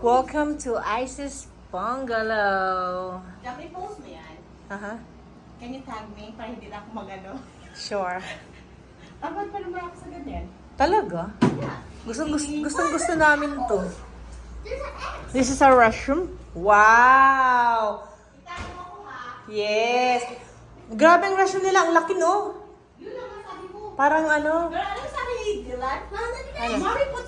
Welcome to Isis Bungalow. Dapat i-post mo yan. Uh-huh. Can you tag me para hindi na ako magano? Sure. Abad pa naman ako sa ganyan. Talaga? Yeah. Gusto namin to. This is our restroom. Wow! Itago mo ko ha. Yes! Grabe ang restroom nila. Ang laki, no? Yun naman sabi mo. Parang ano? Pero ano sabi ni Dylan? Ano? Mommy put